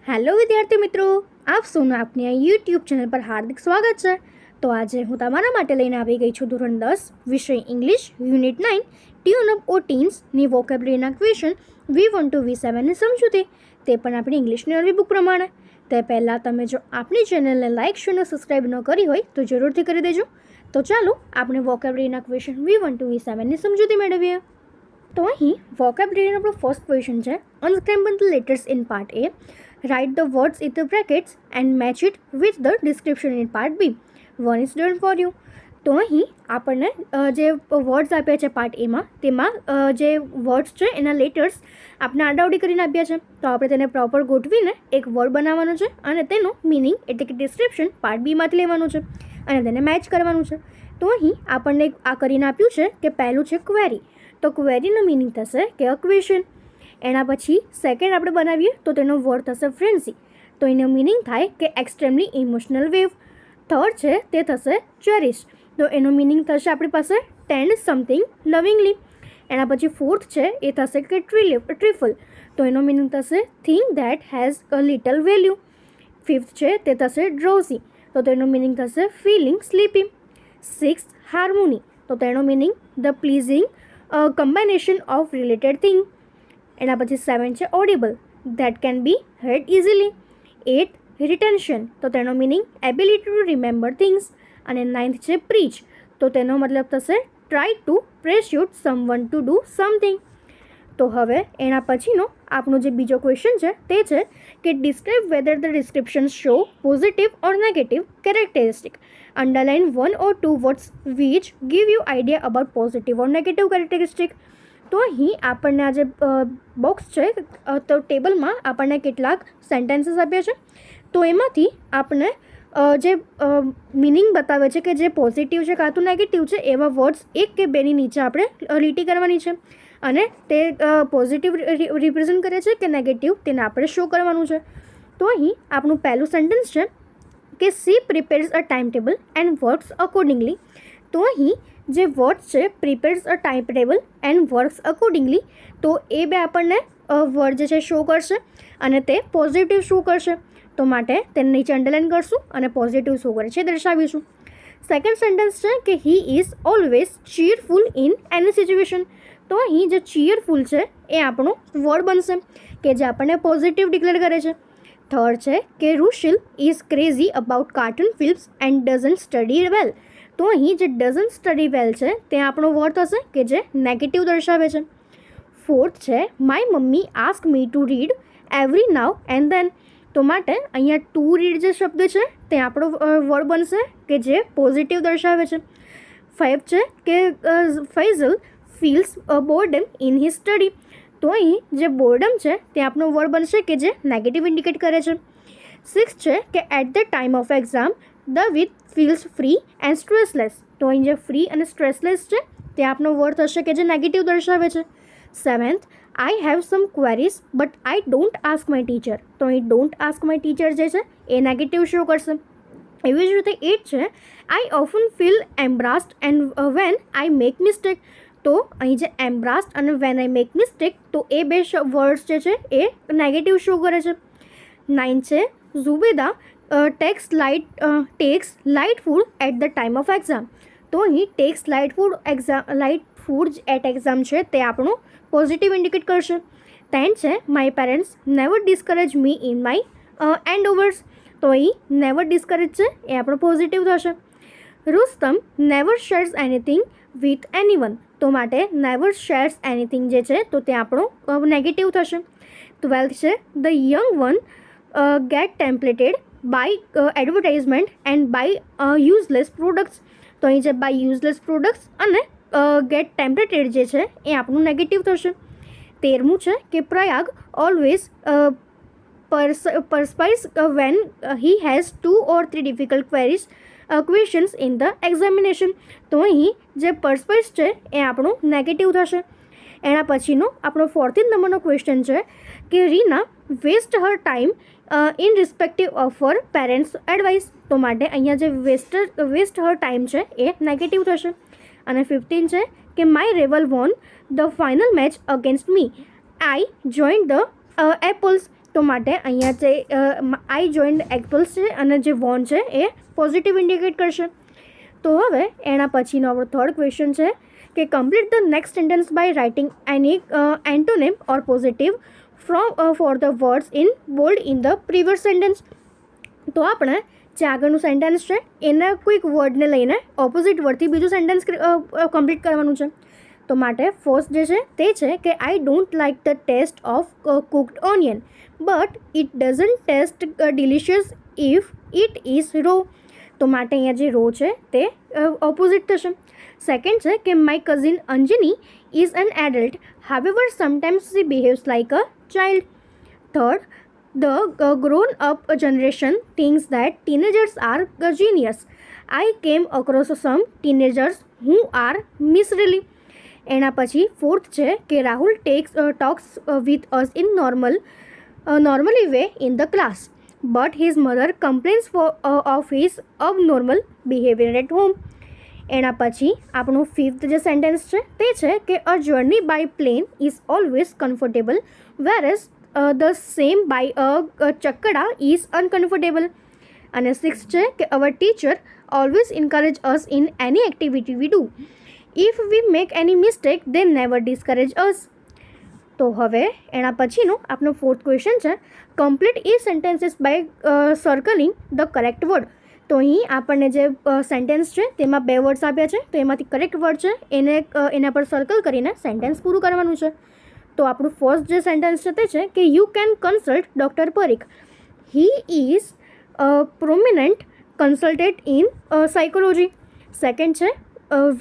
Hello વિદ્યાર્થી મિત્રો, આપ સૌનું આપની આ યુટ્યુબ ચેનલ પર હાર્દિક સ્વાગત છે. તો આજે હું તમારા માટે લઈને આવી ગઈ છું ધોરણ 10 વિષય English unit 9 tune up O ટીન્સની વોકેબલરીના ક્વેશ્ચન V1 to V7ની સમજૂતી, તે પણ આપણી ઇંગ્લિશની નવી બુક પ્રમાણે. તે પહેલાં તમે જો આપણી ચેનલને લાઇક શેર અને સબસ્ક્રાઈબ ન કરી હોય તો જરૂરથી કરી દેજો. તો ચાલો આપણે વોકેબલરીના ક્વેશ્ચન V1 to V7ની સમજૂતી મેળવીએ. તો અહીં વોકેબલરીનો આપણો ફર્સ્ટ ક્વેશ્ચન છે, અનસ્ક્રેમ્બલ the letters in part A. Write the words in the brackets and match it with the description in part B. One is done for you. તો અહીં આપણને જે વર્ડ્સ આપ્યા છે પાર્ટ એમાં, તેમાં જે વર્ડ્સ છે એના લેટર્સ આપણે આડાવડી કરીને આપ્યા છે. તો આપણે તેને પ્રોપર ગોઠવીને એક વર્ડ બનાવવાનો છે અને તેનું મિનિંગ એટલે કે ડિસ્ક્રિપ્શન પાર્ટ બીમાંથી લેવાનું છે અને તેને મેચ કરવાનું છે. તો અહીં આપણને આ કરીને આપ્યું છે કે પહેલું છે ક્વેરી. તો ક્વેરીનો મિનિંગ થશે કે અ ક્વેશ્ચન. એના પછી સેકન્ડ આપણે બનાવીએ તો તેનો વર્ડ થશે ફ્રેન્સી. તો એનો મિનિંગ થાય કે એક્સ્ટ્રીમલી ઇમોશનલ વેવ. થર્ડ છે તે થશે ચેરિશ. તો એનો મિનિંગ થશે આપણી પાસે ટેન્ડ સમથિંગ લવિંગલી. એના પછી ફોર્થ છે એ થશે કે ટ્રિફલ. તો એનો મિનિંગ થશે thing that has a little value. Fifth છે તે થશે ડ્રોઝી. તો તેનો મિનિંગ થશે ફીલિંગ સ્લીપી. Sixth harmony. તો તેનો meaning the pleasing combination of related thing. એના પછી 7 છે audible, that can be heard easily. 8 retention. તો તેનો meaning ability to remember things. અને 9th છે પ્રીચ. તો તેનો મતલબ થશે try to persuade someone to do something. તો હવે એના પછીનો આપણો જે બીજો ક્વેશ્ચન છે તે છે કે describe whether the description show positive or negative characteristic. Underline 1 or 2 words which give you idea about positive or negative characteristic. તો અહીં આપણને આ જે બોક્સ છે તો ટેબલમાં આપણને કેટલાક સેન્ટેન્સીસ આપ્યા છે. તો એમાંથી આપણે જે મિનિંગ બતાવે છે કે જે પોઝિટિવ છે કાં તો નેગેટિવ છે એવા વર્ડ્સ એક કે બેની નીચે આપણે લીટી કરવાની છે અને તે પોઝિટિવ રિપ્રેઝન્ટ કરે છે કે નેગેટિવ તેને આપણે શો કરવાનું છે. તો અહીં આપણું પહેલું સેન્ટેન્સ છે કે C prepares a time table and works accordingly. તો અહીં જે વર્ડ્સ છે prepares a time table and works accordingly, તો એ બે આપણને વર્ડ જે છે શો કરશે અને તે પોઝિટિવ શો કરશે. તો માટે તેને નીચે અંડરલાઇન કરશું અને પોઝિટિવ શો કરે છે દર્શાવીશું. સેકન્ડ સેન્ટેન્સ છે કે he is always ચીયરફુલ in any situation. તો અહીં જે ચીયરફુલ છે એ આપણો વર્ડ બનશે કે જે આપણને પોઝિટિવ ડિક્લેર કરે છે. થર્ડ છે કે Rushil is crazy about cartoon films and doesn't study well. તો અહીં જે ડઝન્ટ સ્ટડી વેલ છે તે આપણો વર્ડ થશે કે જે નેગેટિવ દર્શાવે છે. ફોર્થ છે my mummy ask me to read every now and then. તો માટે અહીંયા ટુ રીડ જે શબ્દ છે તે આપણો વર્ડ બનશે કે જે પોઝિટિવ દર્શાવે છે. ફાઇવ છે કે Faizal feels boredom in his study. તો અહીં જે બોર્ડમ છે તે આપણો વર્ડ બનશે કે જે નેગેટિવ ઇન્ડિકેટ કરે છે. સિક્સ છે કે at the time of exam the with feels free and stressless. તો અહીં જે ફ્રી અને સ્ટ્રેસલેસ છે તે આપણો વર્ડ થશે કે જે નેગેટિવ દર્શાવે છે. Seventh I have sum queries but I don't ask my teacher. તો અહીં ડોન્ટ આસ્ક માય ટીચર જે છે એ નેગેટિવ શો કરશે. એવી જ રીતે 8 છે I often feel embarrassed and when I make mistake. તો અહીં જે એમ્બ્રાસ્ડ અને વેન આઈ મેક મિસ્ટેક, તો એ બે વર્ડ્સ જે છે એ નેગેટિવ શો કરે છે. 9 છે Zubeda takes light food at the time of exam. તો અહીં takes light food at exam છે તે આપણું પોઝિટિવ ઇન્ડિકેટ કરશે. 10 છે my parents never discourage me in my endeavours. તો અહીં નેવર ડિસ્કરેજ છે એ આપણો પોઝિટિવ થશે. Rustam never shares anything with anyone. તો માટે નેવર શેર્સ એનીથિંગ જે છે તો તે આપણો નેગેટિવ થશે. 12 છે the young one get tempted by advertisement and by useless products. તો અહીં જે બાય યુઝલેસ પ્રોડક્ટ્સ અને ગેટ ટેમ્પલેટેડ જે છે એ આપણું નેગેટિવ થશે. 13મું છે કે Prayag always perspires when he has 2 or 3 difficult questions in the examination. તો અહીં જે પરસ્પાઇસ છે એ આપણું નેગેટિવ થશે. એના પછીનો આપણો 14th નંબરનો ક્વેશ્ચન છે કે Reena waste her time in respective of her parents advice. તો માટે અહીંયા જે વેસ્ટ હર ટાઈમ છે એ નેગેટિવ થશે. અને 15 છે કે my rival won the final match against me. I join the applause. તો માટે અહીંયા જે આઈ જોઈન્ડ એક્ટલ્સ છે અને જે વોન છે એ પોઝિટિવ ઇન્ડિકેટ કરશે. તો હવે એના પછીનો આપણો થર્ડ ક્વેશ્ચન છે કે complete the next sentence by writing any antonym or positive for the words in bold in the previous sentence. તો આપણે જે આગળનું સેન્ટેન્સ છે એના કોઈક વર્ડને લઈને ઓપોઝિટ વર્ડથી બીજું સેન્ટેન્સ કમ્પ્લીટ કરવાનું છે. તો માટે ફર્સ્ટ જે છે તે છે કે I don't like the taste of cooked onion but it doesn't taste delicious if it is raw. તો માટે અહીંયા જે રો છે તે ઓપોઝિટ થશે. સેકન્ડ છે કે my cousin Anjani is an adult however sometimes she behaves like a child. Third, the grown up generation thinks that teenagers are genius. I came across some teenagers who are miserly. એના પછી fourth છે કે Rahul talks with us in normally way in the class, but his mother complains of his abnormal behavior at home. એના પછી આપણું fifth જે sentence છે તે છે કે a journey by plane is always comfortable whereas the same by a chhakda is uncomfortable. અને six છે કે our teacher always encourage us in any activity we do. If we make any mistake they never discourage us. તો હવે એના પછીનું આપણો fourth question છે complete the sentences by circling the correct word. તો અહીં આપણને જે સેન્ટેન્સ છે તેમાં બે વર્ડ્સ આપ્યા છે, તો એમાંથી કરેક્ટ વર્ડ છે એના પર સર્કલ કરીને સેન્ટેન્સ પૂરું કરવાનું છે. તો આપણું ફર્સ્ટ જે સેન્ટેન્સ છે તે છે કે you can consult doctor Parikh. He is prominent consultant in psychology. Second છે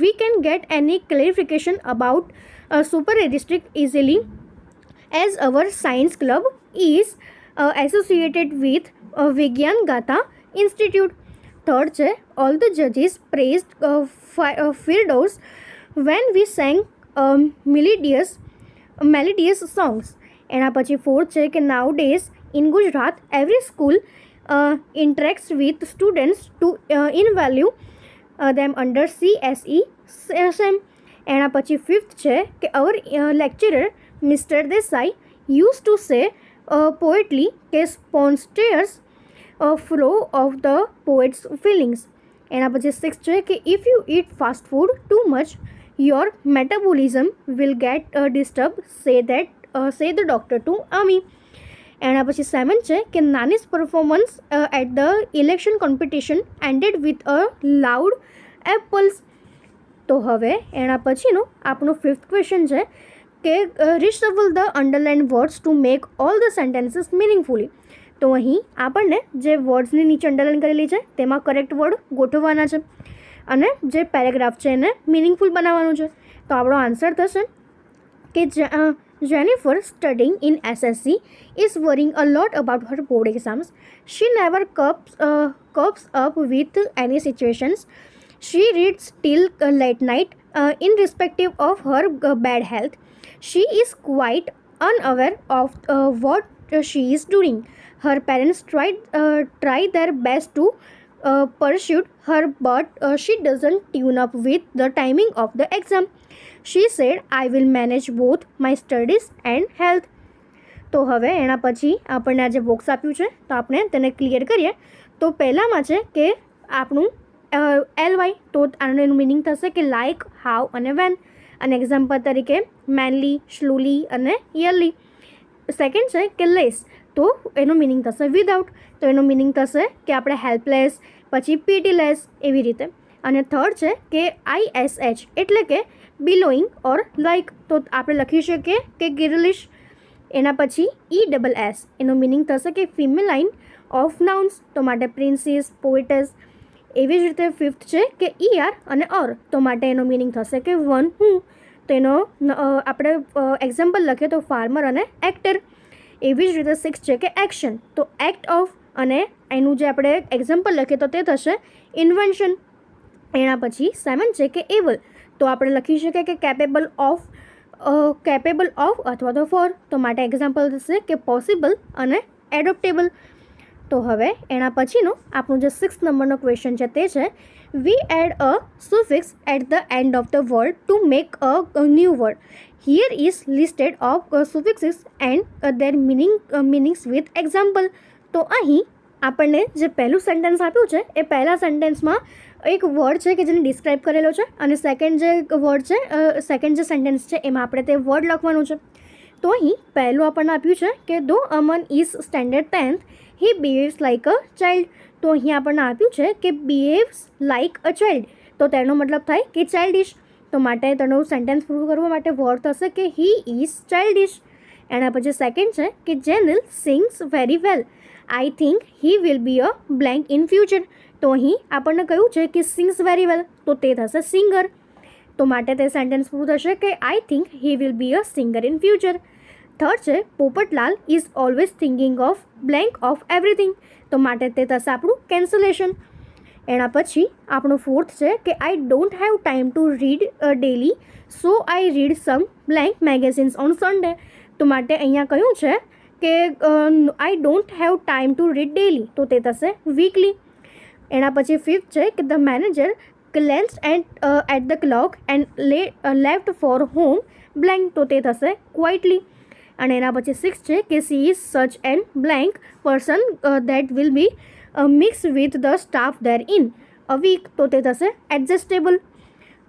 we can get any clarification about super district easily as our science club is associated with Vigyan Gatha institute. Third છે all the જજીસ praised Firdaus when we sang melodious songs. એના પછી fourth છે કે nowadays in Gujarat every school interacts with students to ઇનવેલ્યુ them under CSE SEM. એના પછી fifth છે કે our lecturer mister Desai use to say poetry કે spontaneous flow of the poet's feelings. એના પછી સિક્સ છે કે if you eat fast food too much your metabolism will get disturb say the doctor to Ami. એના પછી seven છે કે નાનીસ performance at the election competition ended with a loud applause. તો હવે એના પછીનું આપણું ફિફ્થ ક્વેશ્ચન છે કે reshuffle the underline words to make all the sentences મિનિંગફુલી. તો અહીં આપણને જે વર્ડ્સની નીચે અંડરલાઇન કરેલી છે તેમાં કરેક્ટ વર્ડ ગોઠવવાના છે અને જે પેરેગ્રાફ છે એને મિનિંગફુલ બનાવવાનું છે. તો આપણો આન્સર થશે કે Jennifer, studying in SSC, is worrying a lot about her board exams. She never copes up with any situations. She reads till late night, irrespective of her bad health. She is quite unaware of what she is doing. Her parents try their best to pursue her, but she doesn't tune up with the timing of the exam. She said, I will manage both my studies and health. તો હવે એના પછી આપણને આ જે box આપ્યું છે તો આપણે તેને ક્લિયર કરીએ. તો પહેલાંમાં છે કે આપણું LY, તો આનું મિનિંગ થશે કે લાઇક, હાઉ અને વેન. અને એક્ઝામ્પલ તરીકે મેનલી, સ્લોલી અને યરલી. સેકન્ડ છે કે લેસ, તો એનું મિનિંગ થશે વિધાઉટ, તો એનું મિનિંગ થશે કે આપણે હેલ્પલેસ, પછી પીટીલેસ એવી રીતે. અને થર્ડ છે કે ISH એટલે કે બિલોઈંગ ઓર લાઇક, તો આપણે લખી શકીએ કે ગિરલિશ. એના પછી ESS એનું મિનિંગ થશે કે ફિમેલાઇન ઓફ નાઉન્સ, તો માટે પ્રિન્સીસ, પોએટસ. એવી જ રીતે ફિફ્થ છે કે ER અને ઓર, તો માટે એનો મિનિંગ થશે કે વન હું, તો એનો આપણે એક્ઝામ્પલ લખીએ તો ફાર્મર અને એક્ટર. એવી જ રીતે સિક્સ છે કે એક્શન, તો એક્ટ ઓફ, અને એનું જે આપણે એક્ઝામ્પલ લખીએ તો તે થશે ઇન્વેન્શન. એના પછી સેવન છે કે એબલ, તો આપણે લખી શકીએ કે કેપેબલ ઓફ અથવા તો ફોર, તો માટે એક્ઝામ્પલ થશે કે પોસિબલ અને એડોપ્ટેબલ. તો હવે એના પછીનો આપણો જે 6 નંબરનો ક્વેશ્ચન છે તે છે we add a suffix at the end of the word to make a new word. Here is listed of suffixes and their meanings with example. તો અહીં આપણને જે પહેલું સેન્ટેન્સ આપ્યું છે એ પહેલા સેન્ટેન્સમાં એક વર્ડ છે કે જેને ડિસ્ક્રાઇબ કરેલો છે અને સેકન્ડ જે વર્ડ છે સેકન્ડ જે સેન્ટેન્સ છે એમાં આપણે તે વર્ડ લખવાનું છે. તો અહીં પહેલું આપણને આપ્યું છે કે ધો Aman is standard 10th he behaves like a child. તો અહીં આપણને આપ્યું છે કે બિહેવ્સ લાઇક અ ચાઇલ્ડ, તો તેનો મતલબ થાય કે ચાઇલ્ડિશ. તો માટે તેનું સેન્ટેન્સ પૂરું કરવા માટે વર્ડ થશે કે હી ઇઝ ચાઇલ્ડિશ. એના પછી સેકન્ડ છે કે Jenil sings very well. I think he will be a blank in future. તો અહીં આપણને કહ્યું છે કે સિંગ્સ વેરી વેલ, તો તે થશે સિંગર. તો માટે તે સેન્ટેન્સ પૂરું થશે કે I think he will be a singer in future. Third છે Popatlal is always thinking of blank of everything. તો માટે તે થશે આપણું કેન્સલેશન. એના પછી આપણું ફોર્થ છે કે I don't have time to read daily so I read some blank magazines on Sunday. તો માટે અહીંયા કહ્યું છે કે I don't have time to read daily, તો તે થશે વીકલી. એના પછી ફિફ્થ છે કે the manager glanced at the clock and left for home blank. તો તે થશે quietly. અને એના પછી 6 છે કે she is such an blank person that will be mixed with the staff there in a week. તો તે થશે adjustable.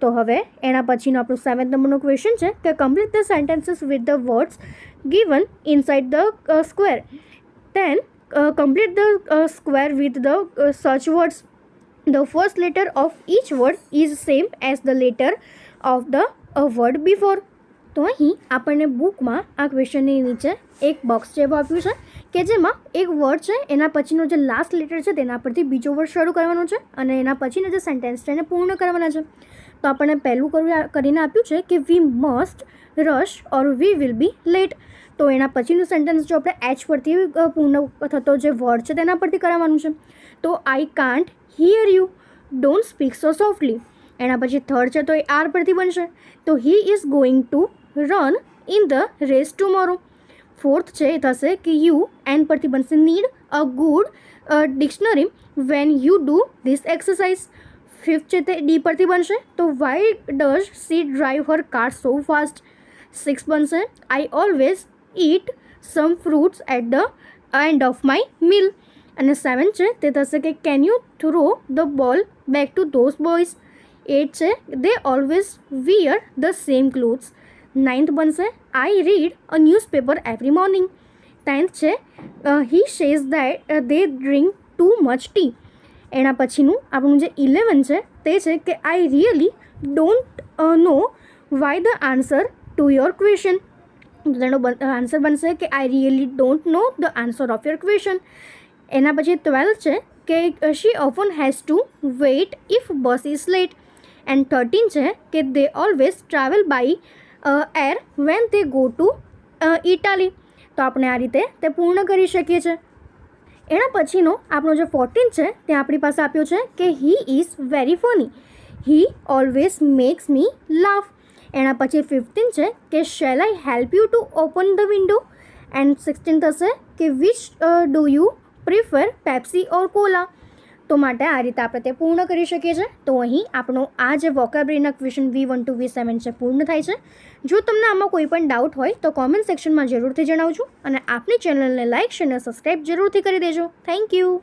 તો હવે એના પછીનો આપણું 7th નંબરનો ક્વેશ્ચન છે કે complete the sentences with the words given inside the square. Then complete the square with the such words. The first letter of each word is same as the letter of the word before. તો અહીં આપણને બુકમાં આ ક્વેશ્ચનની નીચે એક box જેવું આપ્યું છે કે જેમાં એક વર્ડ છે એના પછીનો જે લાસ્ટ લેટર છે તેના પરથી બીજો વર્ડ શરૂ કરવાનો છે અને એના પછીના જે સેન્ટેન્સ છે એને પૂર્ણ કરવાના છે. તો આપણને પહેલું કરીને આપ્યું છે કે we must rush or we will be late. તો એના પછીનું સેન્ટેન્સ જો આપણે એચ પરથી પૂર્ણ થતો જે વર્ડ છે તેના પરથી કરાવવાનું છે. તો I can't here you, don't speak so softly. એના પછી થર્ડ છે તો એ આર પરથી બનશે, તો he is going to run in the race tomorrow. Fourth છે એ થશે કે યુ એન પરથી બનશે need a good dictionary when you do this exercise. Fifth છે તે ડી પરથી બનશે, તો why does she drive her car so fast. 6 બનશે I always eat some fruits at the end of my meal. અને 7 છે તે થશે કે કેન યુ થ્રો ધ બોલ બેક ટુ ધોઝ બોયઝ. 8 છે they always wear the same clothes. 9th બનશે I read a newspaper every morning. 10th છે he says that they drink too much tea. એના પછીનું આપણું જે 11 છે તે છે કે I really don't know why the answer to your question. તેનો આન્સર બનશે કે I really don't know the answer of your question. એના પછી 12 છે કે she often has two wait if bus is late. And 13 છે કે they always travel by air when they go to Italy. તો આપણે આ રીતે તે પૂર્ણ કરી શકીએ છીએ. એના પછીનો આપણો જે 14 છે તે આપણી પાસે આપ્યો છે કે he is very funny, he always max me laugh. એના પછી 15 છે કે shall I help you to open the window. And 16 થશે કે which do you prefer Pepsi or Cola. તો માટે આ રીતે આપણે તે પૂર્ણ કરી શકીએ છીએ. તો અહીં આપણો આ જે વોકેબરીના ક્વેશ્ચન V1 to V7 છે પૂર્ણ થાય છે. જો તમને આમાં કોઈ પણ ડાઉટ હોય તો કોમેન્ટ સેક્શનમાં જરૂરથી જણાવજો અને આપની ચેનલને લાઇક શેર અને સબસ્ક્રાઈબ જરૂરથી કરી દેજો. Thank you.